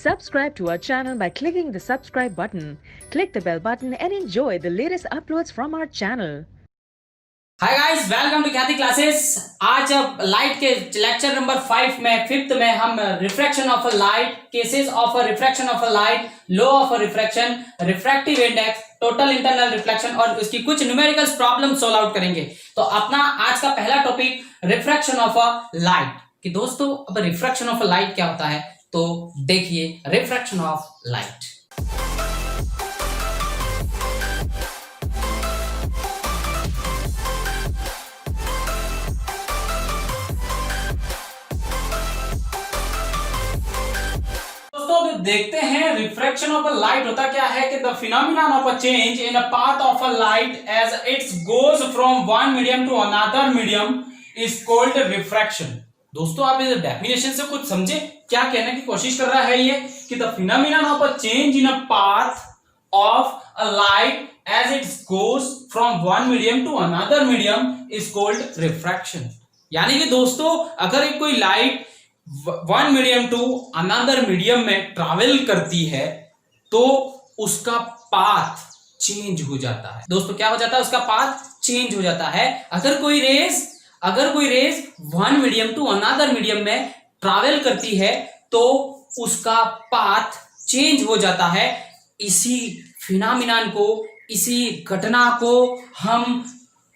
Subscribe to our channel by clicking the subscribe button. Click the bell button and enjoy the latest uploads from our channel. Hi guys, welcome to Khyati Classes. आज अब light के lecture number 5 में fifth में हम refraction of a light, cases of a refraction of a light, law of a refraction, refractive index, total internal reflection और उसकी कुछ numerical problem solve out करेंगे। तो अपना आज का पहला topic refraction of a light. कि दोस्तों अब रिफ्रैक्शन ऑफ अ लाइट क्या होता है, तो देखिए रिफ्रैक्शन ऑफ लाइट। देखते हैं रिफ्रैक्शन ऑफ अ लाइट होता क्या है कि the phenomenon of a change in a path of a light as its goes from one medium to another medium is called refraction. दोस्तों आप इस डेफिनेशन से कुछ समझे, क्या कहने की कोशिश कर रहा है ये कि the phenomenon of a change in a path of a light as its goes from one medium to another medium is called refraction. यानी कि दोस्तों अगर एक कोई light one medium to another medium में ट्रैवल करती है तो उसका पाथ चेंज हो जाता है। दोस्तों क्या हो जाता है, उसका पाथ चेंज हो जाता है। अगर कोई rays one medium to another medium में ट्रैवल करती है तो उसका पाथ चेंज हो जाता है। इसी फिनोमिनन को, इसी घटना को हम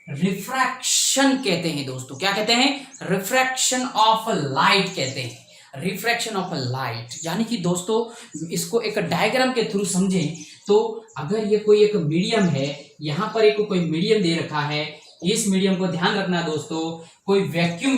रिफ्रैक्शन कहते हैं। दोस्तों क्या कहते हैं, रिफ्रैक्शन ऑफ लाइट कहते हैं। रिफ्रैक्शन ऑफ लाइट यानी कि दोस्तों इसको एक डायग्राम के थ्रू समझें तो अगर ये कोई एक मीडियम है, यहां पर एक कोई मीडियम दे रखा है, इस मीडियम को ध्यान रखना दोस्तों, कोई वैक्यूम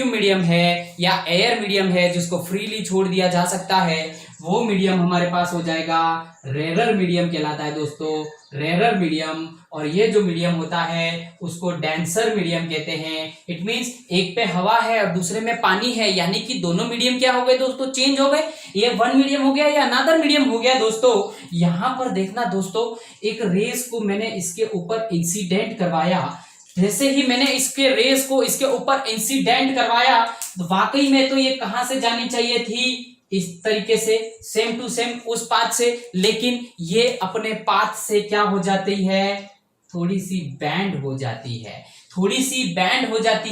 मीडियम है या एयर मीडियम है जिसको फ्रीली छोड़ दिया जा सकता है, वो मीडियम हमारे पास हो जाएगा रेरर मीडियम कहलाता है दोस्तों, रेरर मीडियम। और ये जो मीडियम होता है उसको डेंसर मीडियम कहते हैं। इट मींस एक पे हवा है और दूसरे में पानी है, यानी कि दोनों मीडियम क्या हो गए दोस्तों, चेंज हो गए। ये वन मीडियम हो गया या अनदर मीडियम हो गया। दोस्तों यहां पर देखना दोस्तों, एक रेस को मैंने इसके ऊपर इंसिडेंट करवाया, जैसे ही मैंने इसके रेस को इसके ऊपर इंसिडेंट करवाया तो वाकई में तो ये कहां से जानी चाहिए थी, इस तरीके से सेम टू सेम उस पाथ से, लेकिन ये अपने पाथ से क्या हो जाती है, थोड़ी सी बैंड हो जाती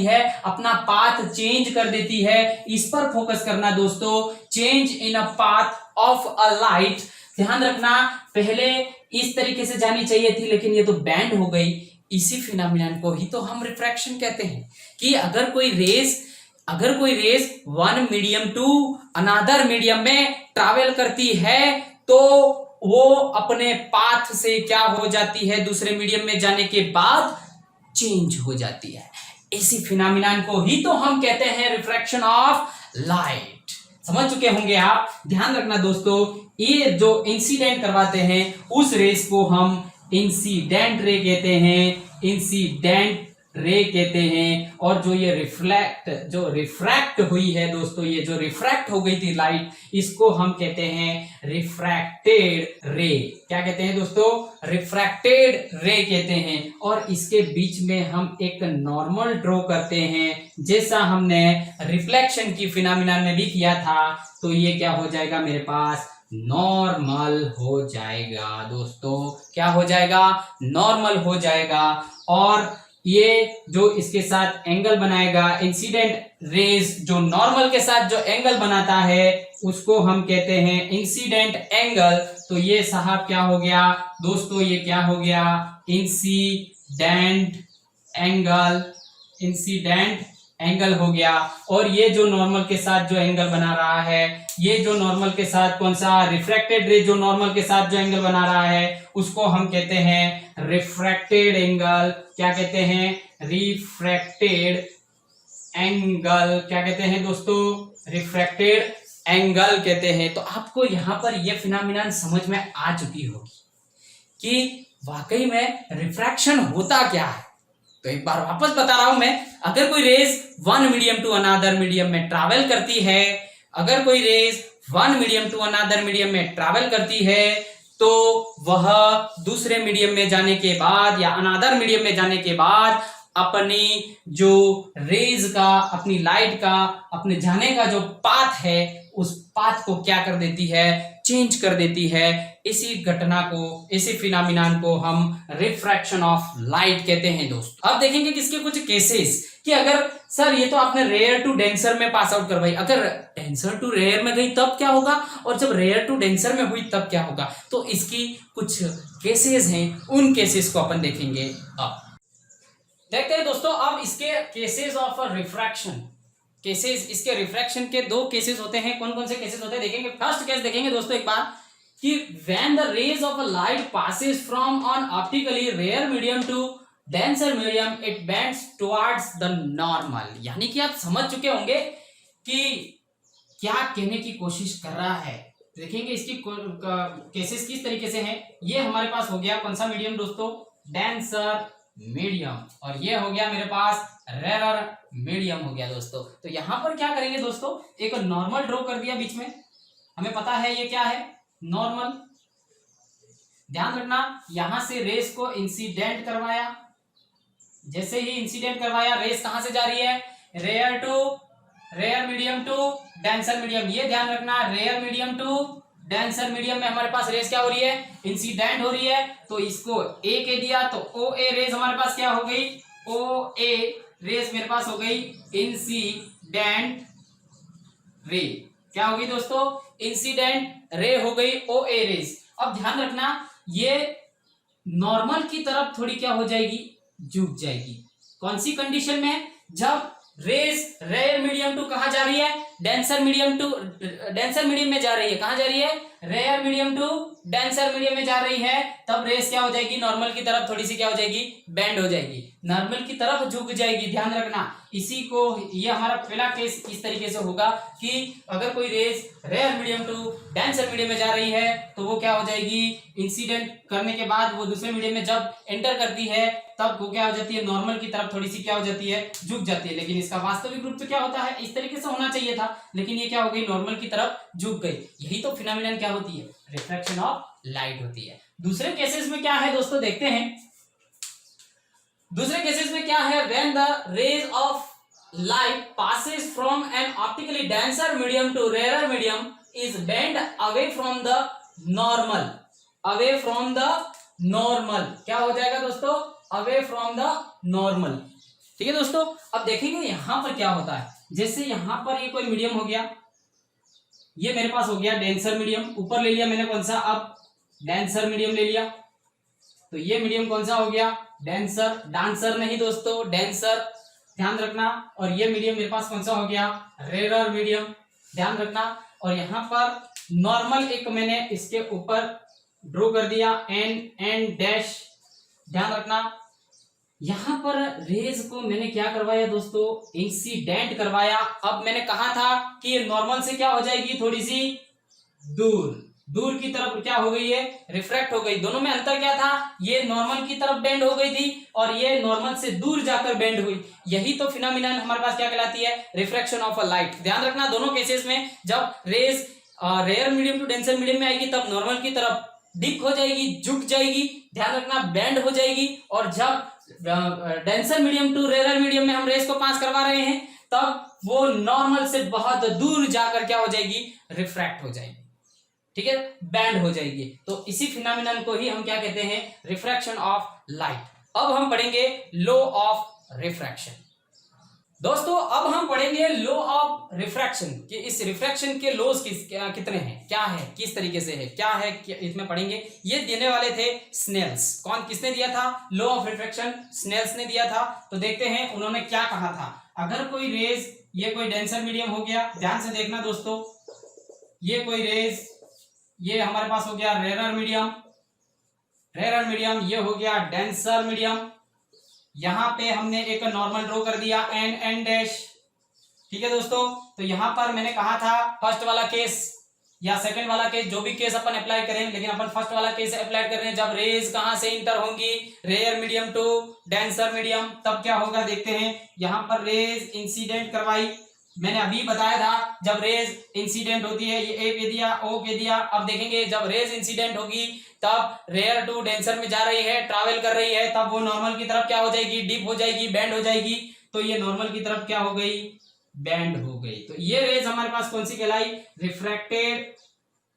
है, अपना पाथ चेंज कर देती है। इस पर फोकस करना दोस्तों, change in a path of a light. ध्यान रखना पहले इस तरीके से जानी चाहिए थी लेकिन ये तो बैंड हो गई। इसी फिनोमिनन को ही तो हम रिफ्रैक्शन कहते हैं कि अगर कोई rays one medium to another medium में ट्रैवल करती है तो वो अपने पाथ से क्या हो जाती है, दूसरे मीडियम में जाने के बाद चेंज हो जाती है। इसी फिनोमिनन को ही तो हम कहते हैं रिफ्रैक्शन ऑफ लाइट। समझ चुके होंगे आप। ध्यान रखना दोस्तों, ये जो इंसिडेंट करवाते हैं उस रेस को हम इंसिडेंट रे कहते हैं। और जो ये रिफ्रैक्ट हुई है दोस्तों, ये जो रिफ्रैक्ट हो गई थी लाइट, इसको हम कहते हैं रिफ्रैक्टेड रे। क्या कहते हैं दोस्तों, रिफ्रैक्टेड रे कहते हैं। और इसके बीच में हम एक नॉर्मल ड्रॉ करते हैं, जैसा हमने रिफ्लेक्शन की फिनोमिनन में भी किया था। तो ये क्या हो जाएगा, मेरे पास नॉर्मल हो जाएगा दोस्तों। क्या हो जाएगा, नॉर्मल हो जाएगा। और ये जो इसके साथ एंगल बनाएगा, इंसिडेंट रेज जो नॉर्मल के साथ जो एंगल बनाता है उसको हम कहते हैं इंसिडेंट एंगल। तो ये साहब क्या हो गया दोस्तों, ये क्या हो गया, इंसिडेंट एंगल हो गया। और ये जो नॉर्मल के साथ जो एंगल बना रहा है, ये जो नॉर्मल के साथ कौन सा, रिफ्रैक्टेड रे जो नॉर्मल के साथ जो एंगल बना रहा है उसको हम कहते हैं रिफ्रैक्टेड एंगल। क्या कहते हैं, रिफ्रैक्टेड एंगल। क्या कहते हैं दोस्तों, रिफ्रैक्टेड एंगल कहते हैं। तो आपको यहां पर यह फिनोमिनन समझ में आ चुकी होगी कि वाकई में रिफ्रैक्शन होता क्या है। तो एक बार वापस बता रहा हूं मैं, अगर कोई rays one medium to another medium में ट्रैवल करती है, अगर कोई rays one medium to another medium में ट्रैवल करती है तो वह दूसरे मीडियम में जाने के बाद या अनदर मीडियम में जाने के बाद अपनी जो रेज का, अपनी लाइट का, अपने जाने का जो पाथ है उस पाथ को क्या कर देती है, चेंज कर देती है। इसी घटना को, इसी फिनोमिनन को हम रिफ्रैक्शन ऑफ लाइट कहते हैं दोस्तों। अब देखेंगे किसके कुछ केसेस कि अगर सर ये तो आपने रेयर टू डेंसर में पास आउट करवाई, अगर डेंसर टू रेयर में गई तब क्या होगा, और जब रेयर टू डेंसर में हुई तब क्या होगा। तो इसकी कुछ केसेस हैं, उन केसेस को अपन देखेंगे। अब देखते हैं दोस्तों, अब इसके केसेस ऑफ रिफ्रैक्शन, केसेस, इसके रिफ्रैक्शन के दो केसेस होते हैं। कौन कौन से केसेस होते हैं देखेंगे। फर्स्ट केस देखेंगे दोस्तों एक बार कि when the rays of a light passes from on optically rare medium to denser medium it bends towards the normal. यानी कि आप समझ चुके होंगे कि क्या कहने की कोशिश कर रहा है। देखेंगे इसकी केसेस किस तरीके से हैं। ये हमारे पास हो गया कौन सा मीडियम दोस्तों, डेंसर मीडियम, और ये हो गया मेरे पास रेयर मीडियम हो गया दोस्तों। तो यहां पर क्या करेंगे दोस्तों, एक नॉर्मल ड्रॉ कर दिया बीच में, हमें पता है ये क्या है, नॉर्मल। ध्यान रखना, यहां से रेस को इंसिडेंट करवाया, जैसे ही इंसिडेंट करवाया रेस कहां से जा रही है, rare medium to denser medium. ये ध्यान रखना, rare medium to denser medium में हमारे पास रेस क्या हो रही है, इंसिडेंट हो रही है। तो इसको ए के दिया तो ओ ए रेस हमारे पास क्या हो गई, ओ ए रेस मेरे पास हो गई इंसिडेंट रे। क्या हो गई दोस्तों, इंसिडेंट रे हो गई ओ ए रेस। अब ध्यान रखना, ये नॉर्मल की तरफ थोड़ी क्या हो जाएगी, झुक जाएगी। कौन सी कंडीशन में, जब रेस रेयर मीडियम टू कहां जा रही है, denser medium to, denser medium में जा रही है, कहां जा रही है, rare medium to denser medium में जा रही है। तब रेस क्या हो जाएगी, नॉर्मल की तरफ थोड़ी सी क्या हो जाएगी, बेंड हो जाएगी, नॉर्मल की तरफ झुक जाएगी। ध्यान रखना, इसी को, ये हमारा पहला केस इस तरीके से होगा कि अगर कोई rays rare medium to denser medium में जा रही है तो वो क्या हो जाएगी, इंसिडेंट करने के बाद वो दूसरे मीडियम में जब एंटर करती है तब वो क्या हो जाती है, नॉर्मल की तरफ थोड़ी सी क्या हो जाती है, झुक जाती है। लेकिन इसका वास्तविक रूप तो क्या होता है, इस तरीके से होना चाहिए था, लेकिन ये क्या हो गई, नॉर्मल की तरफ झुक गई। यही तो फिनोमिनन क्या होती है, रिफ्रैक्शन ऑफ लाइट होती है। दूसरे केसेस में क्या है दोस्तों, देखते हैं। दूसरे केसेस में क्या है, when the rays of light passes from an optically denser medium to rare medium is bend away from the normal, away from the normal. क्या हो जाएगा दोस्तों, अवे फ्रॉम द नॉर्मल। ठीक है दोस्तों, अब देखेंगे यहां पर क्या होता है। जैसे यहां पर ये कोई मीडियम हो गया, ये मेरे पास हो गया डेंसर मीडियम, ऊपर ले लिया मैंने कौन सा, अब डेंसर मीडियम ले लिया। तो ये मीडियम कौन सा हो गया, डेंसर, डांसर नहीं दोस्तों, डेंसर, ध्यान रखना। और ये मीडियम मेरे पास कौन सा हो गया, रेयर मीडियम, ध्यान रखना। और यहां पर नॉर्मल एक मैंने इसके ऊपर ड्रॉ कर दिया, एन डैश, ध्यान रखना। यहां पर रेज को मैंने क्या करवाया दोस्तों, इंसिडेंट करवाया। अब मैंने कहा था कि ये नॉर्मल से क्या हो जाएगी, थोड़ी सी दूर, दूर की तरफ क्या हो गई है, रिफ्रैक्ट हो गई। दोनों में अंतर क्या था, ये नॉर्मल की तरफ बेंड हो गई थी और ये नॉर्मल से दूर जाकर बेंड हुई। यही तो फिनोमिनन हमारे पास क्या कहलाती है, रिफ्रैक्शन ऑफ अ लाइट। ध्यान रखना, दोनों केसेस में जब rays rare medium to denser medium में आएगी तब नॉर्मल की तरफ डिप हो जाएगी, झुक जाएगी, ध्यान रखना, बेंड हो जाएगी। और जब denser medium to rare medium में हम रेस को पास करवा रहे हैं तब वो नॉर्मल से बहुत दूर जाकर क्या हो जाएगी, रिफ्रैक्ट हो जाएगी। ठीक है, बैंड हो जाएगी। तो इसी फिनोमिनन को ही हम क्या कहते हैं, रिफ्रैक्शन ऑफ लाइट। अब हम पढ़ेंगे लॉ ऑफ रिफ्रैक्शन। दोस्तों अब हम पढ़ेंगे लॉ ऑफ रिफ्रैक्शन कि इस रिफ्रैक्शन के लॉज कितने हैं, क्या है, किस तरीके से है, क्या है, इसमें पढ़ेंगे। ये देने वाले थे स्नेल्स। कौन, किसने दिया था लॉ ऑफ रिफ्रैक्शन, स्नेल्स ने दिया था। तो देखते हैं उन्होंने क्या कहा था। अगर कोई रेज, ये कोई डेंसर मीडियम हो गया, ध्यान से देखना दोस्तों, ये कोई रेज, ये हमारे पास हो गया रेयर मीडियम, रेयर मीडियम, ये हो गया डेंसर मीडियम। यहां पे हमने एक नॉर्मल ड्रॉ कर दिया, एन डैश। ठीक है दोस्तों, तो यहां पर मैंने कहा था फर्स्ट वाला केस या सेकंड वाला केस, जो भी केस अपन अप्लाई करें, लेकिन अपन फर्स्ट वाला केस अप्लाई कर रहे हैं। जब रेज कहां से इंटर होंगी, rare medium to denser medium, तब क्या होगा देखते हैं। यहां पर रेज इंसिडेंट करवाई, मैंने अभी बताया था जब रेज इंसिडेंट होती है, ये ए के दिया, ओ के दिया। अब देखेंगे जब रेज इंसिडेंट होगी तब रेयर टू डेंसर में जा रही है, ट्रैवल कर रही है, तब वो नॉर्मल की तरफ क्या हो जाएगी, डिप हो जाएगी, बेंड हो जाएगी। तो ये नॉर्मल की तरफ क्या हो गई, बेंड हो गई। तो ये रेज हमारे पास कौन सी कहलाई?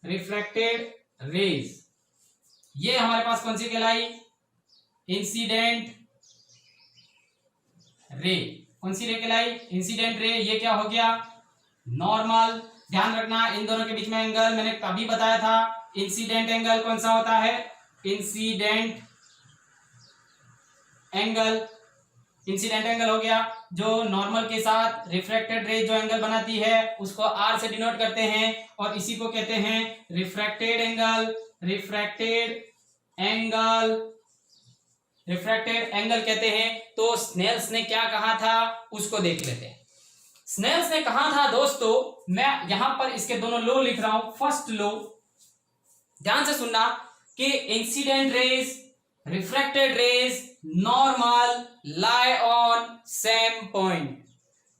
Refracted rays. ये हमारे पास कौन सी कहलाई? Incident ray. कौन सी रे कहलाई? Incident ray. ये क्या हो गया? नॉर्मल। ध्यान रखना इन दोनों के बीच में एंगल मैंने अभी बताया था, इंसिडेंट एंगल कौन सा होता है? Incident angle. इंसिडेंट एंगल हो गया जो नॉर्मल के साथ रिफ्रैक्टेड रे जो एंगल बनाती है उसको आर से डिनोट करते हैं और इसी को कहते हैं रिफ्रैक्टेड एंगल। रिफ्रैक्टेड एंगल कहते हैं। तो स्नेल्स ने क्या कहा था उसको देख लेते हैं। स्नेल्स ने कहा था दोस्तों, मैं यहां पर इसके दोनों लो लिख रहा हूं। फर्स्ट लो, ध्यान से सुनना, कि incident rays, refracted rays, normal lie on same point.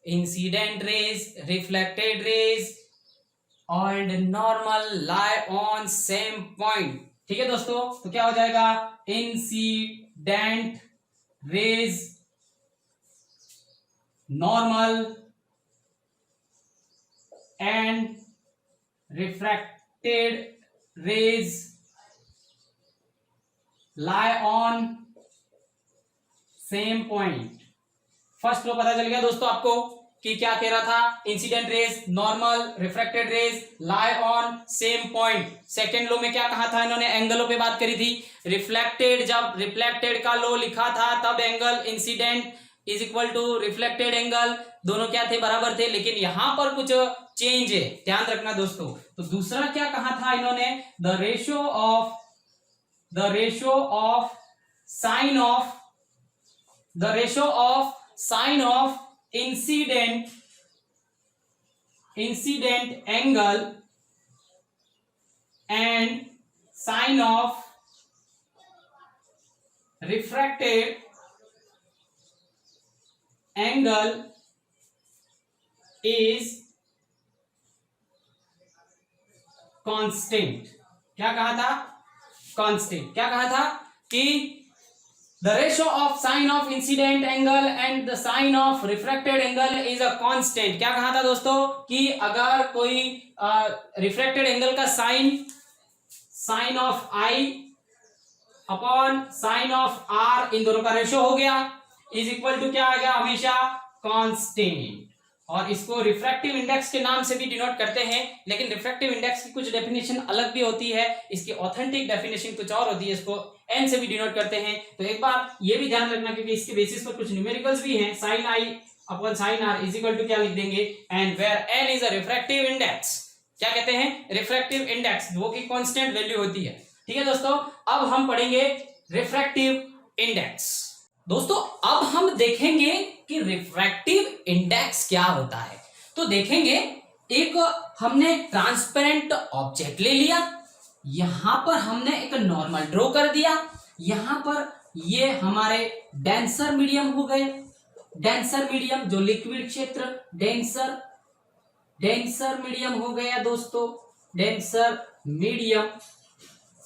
Incident rays, reflected rays and normal lie on same point. ठीक है दोस्तों, तो क्या हो जाएगा? Incident rays, normal and refracted rays lie on same point. First law पता चल गया दोस्तों आपको कि क्या कह रहा था? Incident rays, normal, refracted rays lie on same point. Second law में क्या कहा था इन्होंने? एंगलों पे बात करी थी। रिफ्लेक्टेड, जब रिफ्लेक्टेड का लो लिखा था तब angle incident is equal to reflected angle, दोनों क्या थे? बराबर थे। लेकिन यहां पर कुछ चेंज है, ध्यान रखना दोस्तों। तो दूसरा क्या कहा था इन्होंने? The ratio of sine of incident angle and sine of refracted angle is constant. क्या कहा था? कांस्टेंट। क्या कहा था? कि the ratio of sine of incident angle and the sine of refracted angle is a constant। क्या कहा था दोस्तों? कि अगर कोई रिफ्रैक्टेड एंगल का sine of i upon sine of r, इन दोनों का रेशियो हो गया, इज इक्वल टू क्या आ गया? हमेशा कांस्टेंट। और इसको रिफ्रैक्टिव इंडेक्स के नाम से भी डिनोट करते हैं, लेकिन रिफ्रैक्टिव इंडेक्स की कुछ डेफिनेशन अलग भी होती है, इसकी ऑथेंटिक डेफिनेशन कुछ और होती है, इसको एन से भी डिनोट करते हैं। तो एक बार ये भी ध्यान रखना क्योंकि इसके बेसिस पर कुछ न्यूमेरिकल्स भी हैं। Sine i upon sine r is equal to क्या लिख देंगे? And where n is a refractive index. क्या कहते हैं? रिफ्रैक्टिव इंडेक्स, वो की कांस्टेंट वैल्यू होती है। ठीक है दोस्तों, अब हम पढ़ेंगे रिफ्रैक्टिव इंडेक्स। दोस्तों अब हम देखेंगे कि रिफ्रैक्टिव इंडेक्स क्या होता है। तो देखेंगे, एक हमने ट्रांसपेरेंट ऑब्जेक्ट ले लिया, यहां पर हमने एक नॉर्मल ड्रॉ कर दिया, यहां पर ये हमारे डेंसर मीडियम हो गए। डेंसर मीडियम जो लिक्विड क्षेत्र, डेंसर मीडियम हो गया दोस्तों, डेंसर मीडियम।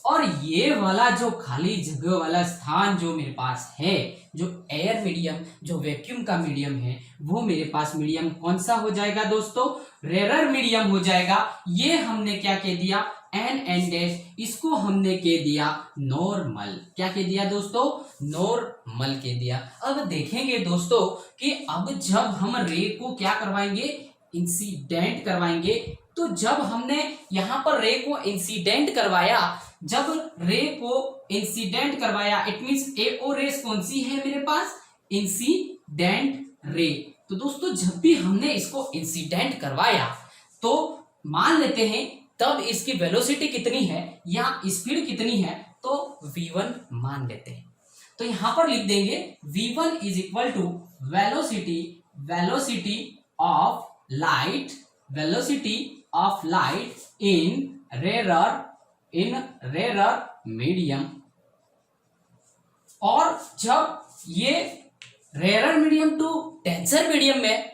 और ये वाला जो खाली जगह वाला स्थान जो मेरे पास है, जो एयर मीडियम, जो वैक्यूम का मीडियम है, वो मेरे पास मीडियम कौन सा हो जाएगा दोस्तों? रेरर मीडियम हो जाएगा। ये हमने क्या कह दिया? एन डैश, इसको हमने कह दिया नॉर्मल। क्या कह दिया दोस्तों? नॉर्मल कह दिया। अब देखेंगे दोस्तों कि अब जब हम रे को क्या करवाएंगे? इंसिडेंट करवाएंगे। तो जब हमने यहां पर रे को इंसिडेंट करवाया, जब रे को इंसिडेंट करवाया, इट मींस एओ रेस कौन सी है मेरे पास? Incident ray. तो दोस्तों जब भी हमने इसको इंसिडेंट करवाया तो मान लेते हैं तब इसकी वेलोसिटी कितनी है या स्पीड कितनी है, तो v1 मान लेते हैं। तो यहां पर लिख देंगे v1 is equal to velocity of light in rarer medium. और जब ये rarer medium to denser medium में,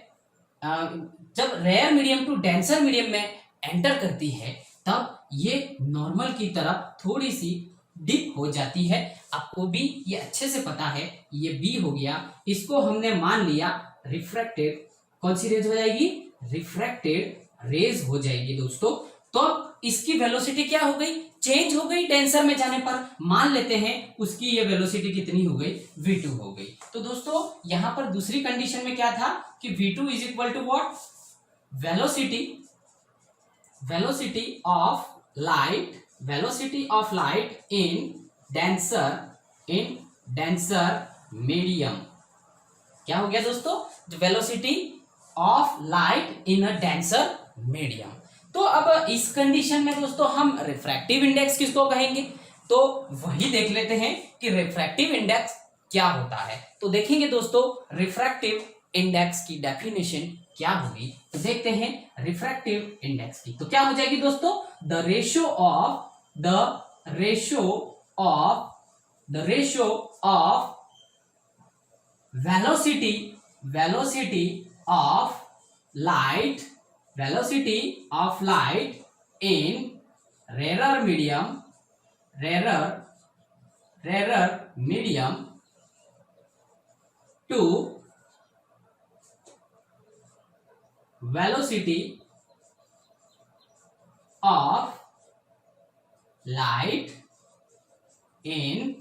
जब rare medium to denser medium में एंटर करती है, तब ये नॉर्मल की तरफ थोड़ी सी डिप हो जाती है। आपको भी ये अच्छे से पता है, ये बी हो गया, इसको हमने मान लिया रिफ्रैक्टेड कौन सी रेज हो जाएगी, रिफ्रैक्टेड रेज हो जाएगी दोस्तों। तो अब इसकी वेलोसिटी क्या हो गई, चेंज हो गई डेंसर में जाने पर। मान लेते हैं उसकी ये वेलोसिटी कितनी हो गई, v2 हो गई। तो दोस्तों यहां पर दूसरी कंडीशन में क्या था कि v2 is equal to what, velocity of light in denser medium. क्या हो गया दोस्तों, velocity of light in a denser medium. तो अब इस कंडीशन में दोस्तों हम रिफ्रैक्टिव इंडेक्स किसको कहेंगे, तो वही देख लेते हैं कि रिफ्रैक्टिव इंडेक्स क्या होता है। तो देखेंगे दोस्तों रिफ्रैक्टिव इंडेक्स की डेफिनेशन क्या होगी। तो देखते हैं रिफ्रैक्टिव इंडेक्स की, तो क्या हो जाएगी दोस्तों, the ratio of velocity of light in rarer medium to velocity of light in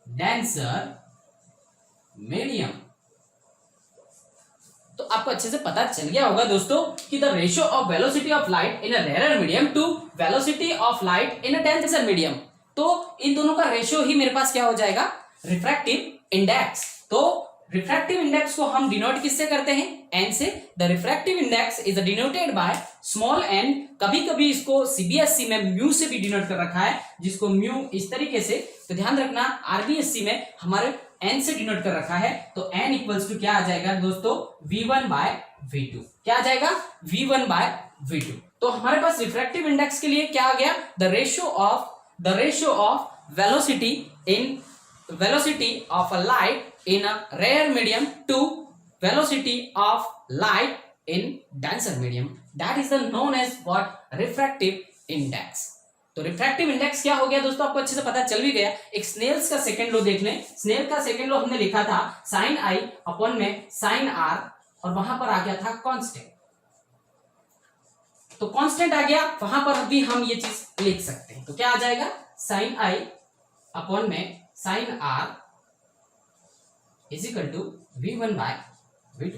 denser medium. तो आपको अच्छे से पता चल गया होगा दोस्तों कि the ratio of velocity of light in a rare medium to velocity of light in a denser medium. तो इन दोनों का रेशियो ही मेरे पास क्या हो जाएगा, रिफ्रैक्टिव इंडेक्स। तो रिफ्रैक्टिव इंडेक्स को हम डिनोट किससे करते हैं, एन से। The refractive index is denoted by small n. कभी कभी इसको सीबीएसई में म्यू से भी डिनोट कर रखा है, जिसको म्यू इस तरीके से। तो ध्यान रखना आरबीएससी में हमारे n से डिनोट कर रखा है। तो n इक्वल्स टू क्या आ जाएगा दोस्तों, v1 बाय v2। क्या आ जाएगा, v1 बाय v2। तो हमारे पास रिफ्रैक्टिव इंडेक्स के लिए क्या आ गया, the ratio of velocity of a light in a rare medium to velocity of light in denser medium, that is the known as what, refractive index. तो refractive index क्या हो गया दोस्तों, आपको अच्छे से पता चल भी गया। एक स्नेल्स का सेकंड लॉ देख लें। स्नेल का सेकंड लॉ हमने लिखा था साइन आई अपॉन में साइन आर, और वहां पर आ गया था कांस्टेंट। तो कांस्टेंट आ गया, वहां पर भी हम ये चीज लिख सकते हैं। तो क्या आ जाएगा, साइन आई अपॉन में sine r is equal to v1 by v2।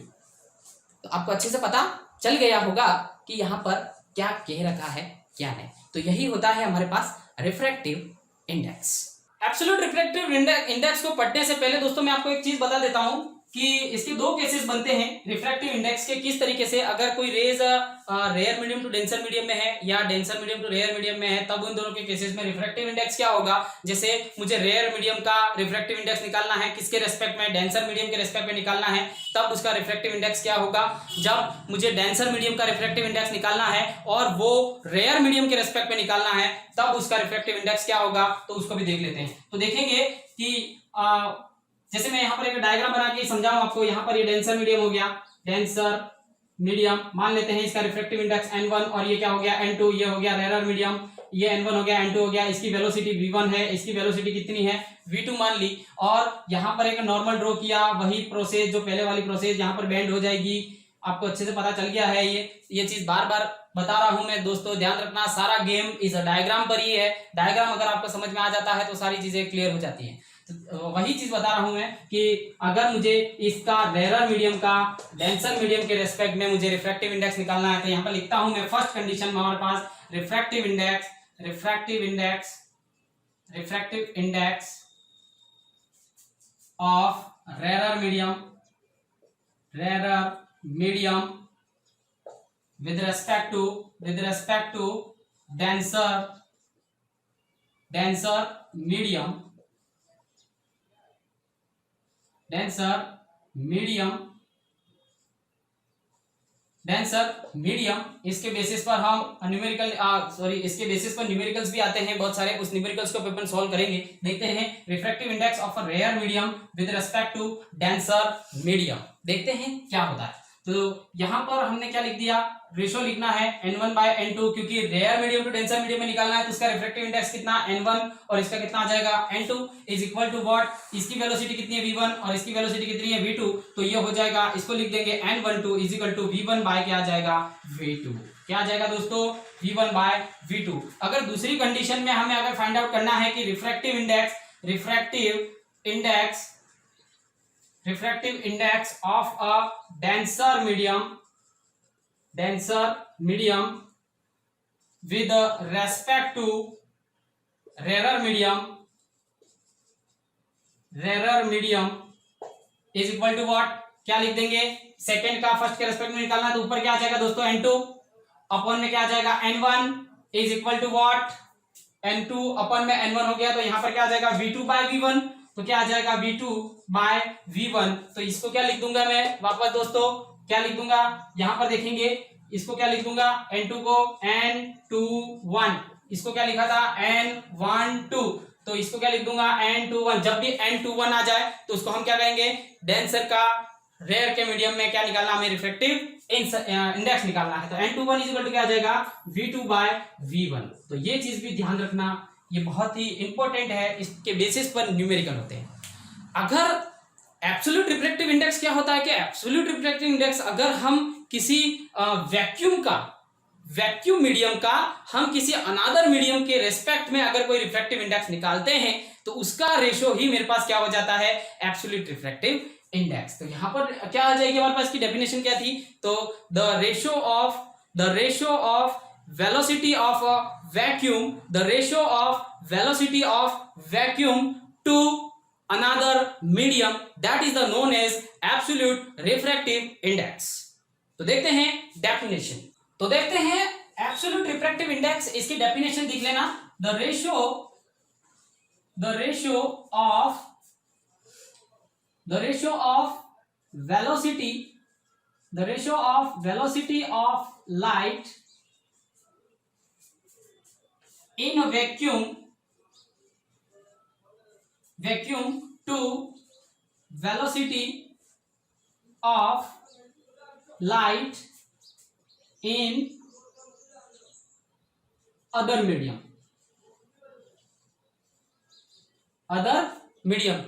तो आपको अच्छे से पता चल गया होगा कि यहां पर क्या कह रखा है क्या नहीं। तो यही होता है हमारे पास refractive index. Absolute refractive index को पढ़ने से पहले दोस्तों मैं आपको एक चीज बता देता हूं कि इसके दो केसेस बनते हैं रिफ्रैक्टिव इंडेक्स के। किस तरीके से, अगर कोई rays rare medium to denser medium में है या denser medium to rare medium में है, तब उन दोनों के केसेस में रिफ्रैक्टिव इंडेक्स क्या होगा। जैसे मुझे रेयर मीडियम का रिफ्रैक्टिव इंडेक्स निकालना है, किसके रेस्पेक्ट में, डेंसर मीडियम के रेस्पेक्ट में निकालना है, तब उसका रिफ्रैक्टिव इंडेक्स क्या होगा। जब मुझे डेंसर मीडियम का रिफ्रैक्टिव इंडेक्स निकालना है और वो रेयर मीडियम के रेस्पेक्ट में निकालना है, तब उसका रिफ्रैक्टिव इंडेक्स क्या होगा। तो उसको भी देख लेते हैं। तो देखेंगे कि जैसे मैं यहाँ पर एक डायग्राम बना के समझाऊं आपको। यहाँ पर ये डेंसर मीडियम हो गया, डेंसर मीडियम मान लेते हैं, इसका रिफ्रैक्टिव इंडेक्स n1, और ये क्या हो गया n2, ये हो गया रेयर मीडियम, ये n1 हो गया n2 हो गया। इसकी वेलोसिटी v1 है, इसकी वेलोसिटी कितनी है v2 मान ली, और यहाँ पर एक नॉर्मल ड्रॉ किया, वही प्रोसेस जो पहले वाली प्रोसेस, यहाँ पर बेंड हो जाएगी। आपको अच्छे से पता चल गया है। ये चीज बार बार बता रहा हूं मैं दोस्तों, ध्यान रखना सारा गेम इस डायग्राम पर ही है। डायग्राम अगर आपको समझ में आ जाता है तो सारी चीजें क्लियर हो जाती हैं। तो वही चीज बता रहा हूं मैं कि अगर मुझे इसका रेयर मीडियम का डेंसर मीडियम के रेस्पेक्ट में मुझे रिफ्रैक्टिव इंडेक्स निकालना है, तो यहाँ पर लिखता हूं मैं फर्स्ट कंडीशन में हमारे पास refractive index of rare medium with respect to denser medium इसके बेसिस पर हम इसके बेसिस पर न्यूमेरिकल्स भी आते हैं बहुत सारे। उस न्यूमेरिकल्स को अपन सॉल्व करेंगे। देखते हैं refractive index of a rare medium with respect to denser medium, देखते हैं क्या होता है। तो यहां पर हमने क्या लिख दिया, रेशो लिखना है n1/n2, क्योंकि rare medium to denser medium में निकालना है तो इसका रिफ्रैक्टिव इंडेक्स कितना n1 और इसका कितना आ जाएगा n2 is equal to what, इसकी वेलोसिटी कितनी है v1 और इसकी वेलोसिटी कितनी है v2, तो ये हो जाएगा, इसको लिख देंगे n12 is equal to v1 bye क्या आ जाएगा v2, क्या आ जाएगा दोस्तों v1 बाय v2। अगर दूसरी कंडीशन में हमें अगर फाइंड आउट करना है कि refractive index of a denser medium with respect to rarer medium is equal to what, क्या लिख देंगे, सेकेंड का फर्स्ट के रेस्पेक्ट में निकालना है तो ऊपर क्या आ जाएगा दोस्तों n2 अपन में क्या आ जाएगा n1 is equal to what, n2 अपन में n1 हो गया तो यहां पर क्या आ जाएगा v2 बाय v1, तो क्या आ जाएगा v2 बाय v1। तो इसको क्या लिख दूंगा मैं वापस दोस्तों, क्या लिख दूंगा, यहां पर देखेंगे इसको क्या लिख दूंगा, n2 को n21, इसको क्या लिखा था n12, तो इसको क्या लिख दूंगा n21। जब भी n21 आ जाए तो उसको हम क्या कहेंगे, डेंसर का रेयर के मीडियम में क्या निकालना, हमें रिफ्रैक्टिव इंडेक्स निकालना है, तो n21 इज इक्वल टू क्या आ जाएगा v2 बाय v1। तो ये चीज भी ध्यान रखना, ये बहुत ही इंपॉर्टेंट है, इसके बेसिस पर न्यूमेरिकल होते हैं। अगर एब्सोल्यूट रिफ्रैक्टिव इंडेक्स क्या होता है कि एब्सोल्यूट रिफ्रैक्टिव इंडेक्स अगर हम किसी वैक्यूम मीडियम का हम किसी अनदर मीडियम के रेस्पेक्ट में अगर कोई रिफ्रैक्टिव इंडेक्स निकालते हैं तो उसका रेशो ही मेरे पास क्या हो जाता है, एब्सोल्यूट रिफ्रैक्टिव इंडेक्स। तो यहां पर क्या आ जाएगी हमारे पास की डेफिनेशन क्या थी, तो the ratio of velocity of vacuum to another medium that is the known as absolute refractive index। तो देखते हैं डेफिनेशन, तो देखते हैं एब्सोल्यूट रिफ्रैक्टिव इंडेक्स, इसकी डेफिनेशन देख लेना, the ratio of velocity of light in a vacuum to velocity of light in other medium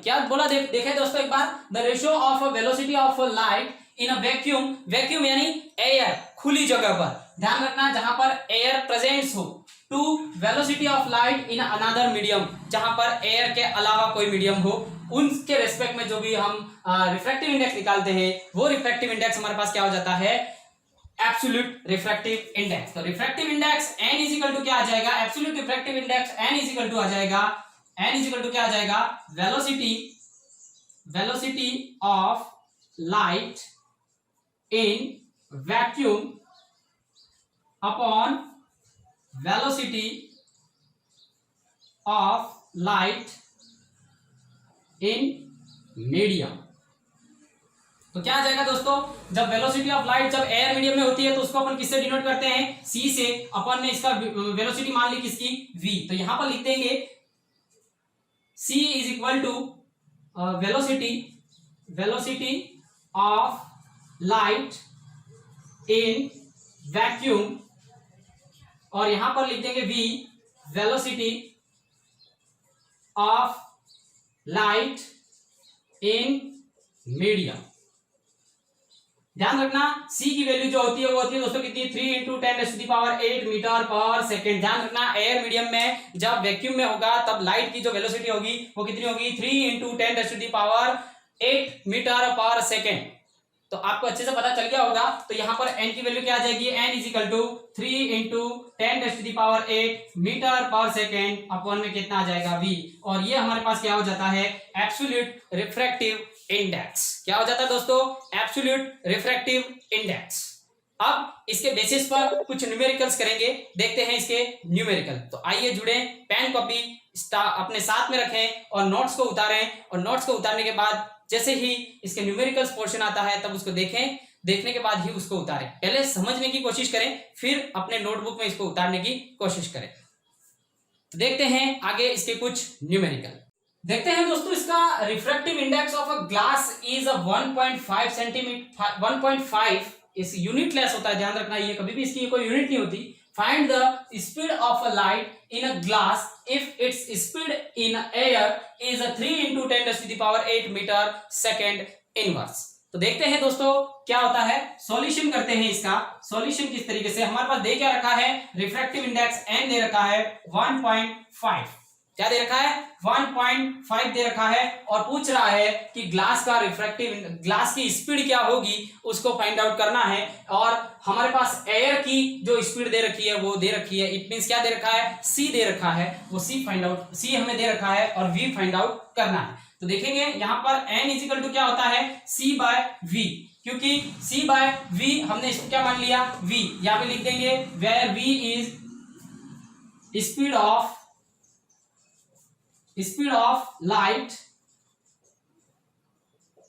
क्या बोला, देखे दोस्तों एक बार, the ratio of velocity of light in a vacuum यानी एयर, खुली जगह पर, ध्यान रखना जहां पर एयर प्रेजेंस हो, to velocity of light in another medium, जहां पर एयर के अलावा कोई मीडियम हो, उनके रेस्पेक्ट में जो भी हम रिफ्रैक्टिव इंडेक्स निकालते हैं वो रिफ्रैक्टिव इंडेक्स हमारे पास क्या हो जाता है, एब्सोल्यूट रिफ्रैक्टिव इंडेक्स। तो refractive index n is equal to क्या आ जाएगा, absolute refractive index n is equal to आ जाएगा, n इज इक्वल टू क्या आ जाएगा, velocity of light in vacuum upon velocity of light in medium। तो क्या आ जाएगा दोस्तों, जब वेलोसिटी ऑफ लाइट जब एयर मीडियम में होती है तो उसको अपन किससे डिनोट करते हैं, c से, अपन ने इसका वेलोसिटी मान ली किसकी, v, तो यहां पर लिख देंगे c is equal to velocity of light in vacuum, और यहां पर लिख देंगे v, velocity of light in medium. ध्यान रखना c की वैल्यू जो होती है वो होती है दोस्तों कितनी, 3 × 10⁸ मीटर पर सेकेंड। ध्यान रखना एयर मीडियम में जब वैक्यूम में होगा तब लाइट की जो वेलोसिटी होगी वो कितनी होगी, 3 × 10⁸ मीटर पर सेकेंड। तो आपको अच्छे से पता चल गया होगा। तो यहां पर n की वैल्यू क्या आ जाएगी, n is equal to 3 × 10⁸ metre per second upon में कितना आ जाएगा v, और ये हमारे पास क्या हो जाता है, एब्सोल्यूट रिफ्रैक्टिव इंडेक्स। क्या हो जाता है दोस्तों, एब्सोल्यूट रिफ्रैक्टिव इंडेक्स। अब इसके बेसिस पर कुछ न्यूमेरिकल्स करेंगे, देखते हैं इसके न्यूमेरिकल। तो आइए जुड़े, पेन कॉपी अपने साथ में रखें और नोट्स को उतारें, और नोट्स को उतारने के बाद जैसे ही इसके न्यूमेरिकल्स पोर्शन आता है तब उसको देखें, देखने के बाद ही उसको उतारें। पहले समझने की कोशिश करें, फिर अपने नोटबुक में इसको उतारने की कोशिश करें। तो देखते हैं आगे इसके कुछ न्यूमेरिकल। देखते हैं दोस्तों, इसका refractive index of a glass is 1.5 centimetre 1.5 इस यूनिट लेस होता है, ध्यान रखना, ये कभी भी इसकी कोई यूनिट नहीं होती। Find the speed of a light in a glass if its speed in air is 3 × 10⁸ metre second inverse. तो देखते हैं दोस्तों क्या होता है, सॉल्यूशन करते हैं इसका। सॉल्यूशन किस तरीके से, हमारे पास दे क्या रखा है, रिफ्रैक्टिव इंडेक्स n दे रखा है 1.5, क्या दे रखा है 1.5 दे रखा है, और पूछ रहा है कि ग्लास का ग्लास की स्पीड क्या होगी उसको फाइंड आउट करना है। और हमारे पास एयर की जो स्पीड दे रखी है वो दे रखी है, इट मींस क्या दे रखा है, c दे रखा है, वो c हमें दे रखा है और v फाइंड आउट करना है। तो देखेंगे यहां पर n इजिकल टू क्या होता है, c/v, क्योंकि c/v हमने इसको क्या मान लिया, v, यहां पे लिख देंगे where v is speed of light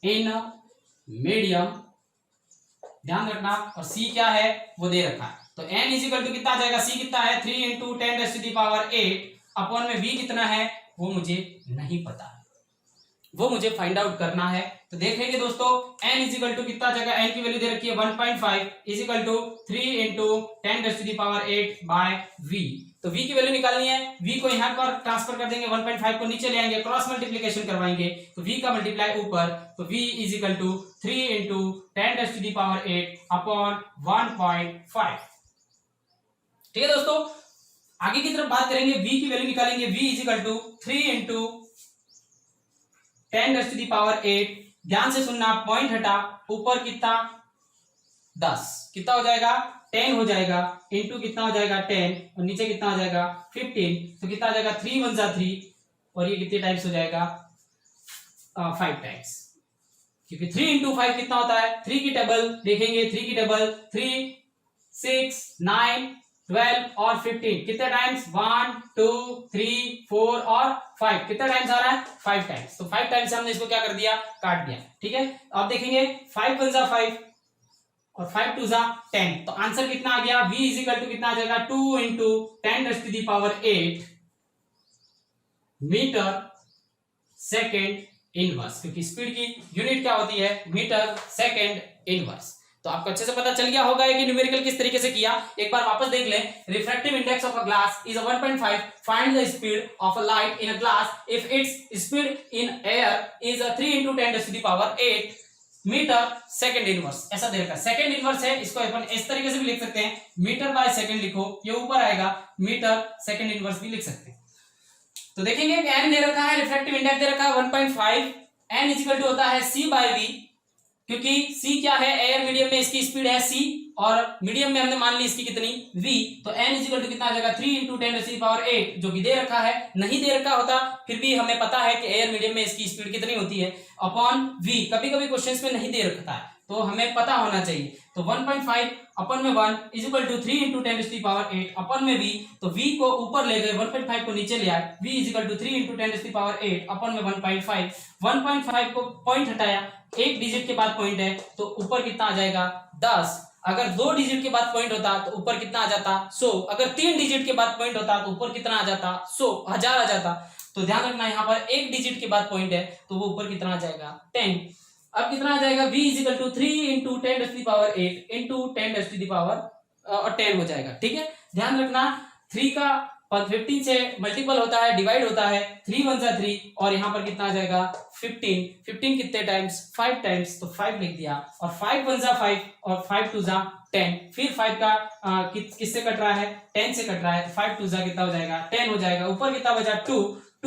in medium, ध्यान रखना, और c क्या है वो दे रखा है। तो n इजिकल टू कितना आ जाएगा, c कितना है 3 × 10⁸, अपॉन में v कितना है वो मुझे नहीं पता है, वो मुझे फाइंड आउट करना है। तो देखेंगे दोस्तों n इजिकल टू कितना जगह, n की वैल्यू दे रखी है 1.5 इजिकल टू 3 × 10⁸/v। तो v की वैल्यू निकालनी है, v को यहां पर ट्रांसफर कर देंगे, 1.5 को नीचे ले आएंगे, क्रॉस मल्टीप्लिकेशन करवाएंगे, तो v का मल्टीप्लाई ऊपर, तो v इजिकल टू 3 × 10⁻⁸/1.5। ठीक है दोस्तों, आगे की तरफ बात करेंगे, v की वैल्यू निकालेंगे, v इजिकल टू 3 × 10⁸, ध्यान से सुनना, पॉइंट हटा, ऊपर कितना 10, कितना हो जाएगा 10 हो जाएगा, इंटू कितना हो जाएगा 10, और नीचे कितना हो जाएगा 15, तो कितना हो जाएगा 3 × 1 = 3, और ये कितने टाइम्स हो जाएगा 5 टाइम्स, क्योंकि 3 × 5 कितना होता है, 3 की टेबल देखेंगे, 3 की टेबल 3, 6, 9, 12 और 15, कितने टाइम्स 1, 2, 3, 4 और 5, कितने टाइम्स आ रहा है 5 टाइम्स। तो 5 टाइम्स हमने इसको क्या कर दिया, काट दिया। ठीक है, अब देखेंगे 5 × 1 = 5 और 5 × 2 = 10, तो आंसर कितना आ गया, v इजिकल टू कितना आ जाएगा 2 × 10⁸ मीटर सेकेंड इनवर्स, क्योंकि स्पीड की यूनिट क्या होती है, मीटर सेकेंड इनवर्स। तो आपको अच्छे से पता चल गया होगा कि न्यूमेरिकल किस तरीके से किया। एक बार वापस देख लें, refractive index of a glass is 1.5, find the speed of a light in a glass if its speed in air is 3 × 10⁸ metre second inverse, ऐसा दे रखा है। सेकंड इनवर्स है, इसको अपन इस तरीके से भी लिख सकते हैं, मीटर/सेकंड लिखो, ये ऊपर आएगा, मीटर सेकंड इनवर्स भी लिख सकते हैं। तो देखेंगे कि n दे रखा है, रिफ्रैक्टिव इंडेक्स दे रखा है 1.5, n इक्वल टू होता है c/v, क्योंकि c क्या है, एयर मीडियम में इसकी स्पीड है c, और मीडियम में हमने मान ली इसकी कितनी v, तो n इक्वल टू कितना आ जाएगा 3 × 10⁸, जो कि दे रखा है, नहीं दे रखा होता फिर भी हमें पता है कि एयर मीडियम में इसकी स्पीड कितनी होती है, अपॉन v, कभी कभी क्वेश्चंस में नहीं दे रखता है तो हमें पता होना चाहिए। तो 1.5 अपन में 1 इक्वल टू 3 × 10⁸, अपन में v, तो v को ऊपर ले गए, 1.5 को नीचे ले आए, v इक्वल टू 3 × 10⁸, अपन में 1.5 को पॉइंट हटाया, एक डिजिट के बाद पॉइंट है तो ऊपर कितना आ जाएगा 10, अगर 2 डिजिट के बाद पॉइंट होता तो ऊपर कितना आ जाता 100, अगर 3 डिजिट के बाद पॉइंट होता तो ऊपर कितना आ जाता 100, 1000 आ जाता। तो ध्यान रखना यहाँ पर एक डिजिट के बाद पॉइंट है तो वो ऊपर कितना आ जाएगा 10। अब कितना आ जाएगा v इक्वल टू 3 × 10⁸ × 10 हो जाएगा। ठीक है, ध्यान रखना 3 का 15 से मल्टीपल होता है, डिवाइड होता है, 3 × 1 = 3, और यहाँ पर कितना आ जाएगा 15 कितने टाइम्स 5 टाइम्स, तो 5 लिख दिया, और 5 × 1 = 5 और 5 × 2 = 10, फिर 5 का किससे कट रहा है 10 से कट रहा है, तो 5 × 2 = कितना हो जाएगा 10 हो जाएगा, ऊपर कितना बचा 2 ×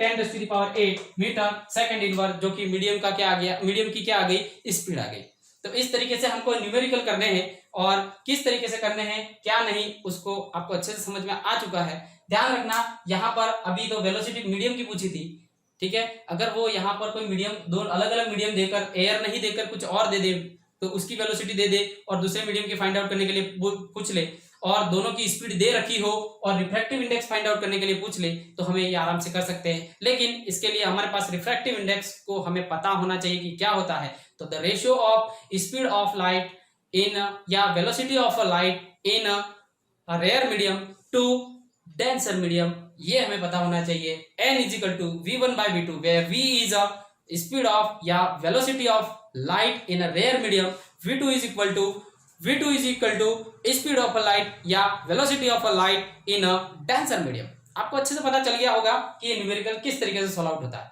10⁸ मीटर सेकंड इनवर्स, जो कि मीडियम का क्या आ गया, मीडियम की क्या आ गई स्पीड आ गई। तो इस तरीके से हमको न्यूमेरिकल करने हैं, और किस तरीके से करने हैं क्या नहीं उसको आपको अच्छे से समझ में आ चुका है। ध्यान रखना यहाँ पर अभी तो वेलोसिटी मीडियम की पूछी थी, ठीक है, अगर वो यहाँ पर कोई मीडियम, दो अलग अलग मीडियम देकर, एयर नहीं देकर कुछ और दे दे तो उसकी वेलोसिटी दे दे, और दूसरे मीडियम की फाइंड आउट करने के लिए पूछ ले, और दोनों की स्पीड दे रखी हो और रिफ्रैक्टिव इंडेक्स फाइंड आउट करने के लिए पूछ ले, तो हमें ये आराम से कर सकते हैं। लेकिन इसके लिए हमारे पास रिफ्रैक्टिव इंडेक्स को हमें पता होना चाहिए कि क्या होता है। तो the ratio of speed of light in या velocity of a light in a rare medium to denser medium ये हमें पता होना चाहिए। n is equal to v1 by v2 where v is a speed of या velocity of light in a rare medium, v2 is equal to speed of a light या velocity of a light in a denser medium. आपको अच्छे से पता चल गया होगा कि ये न्यूमेरिकल किस तरीके से सॉल्व आउट होता है।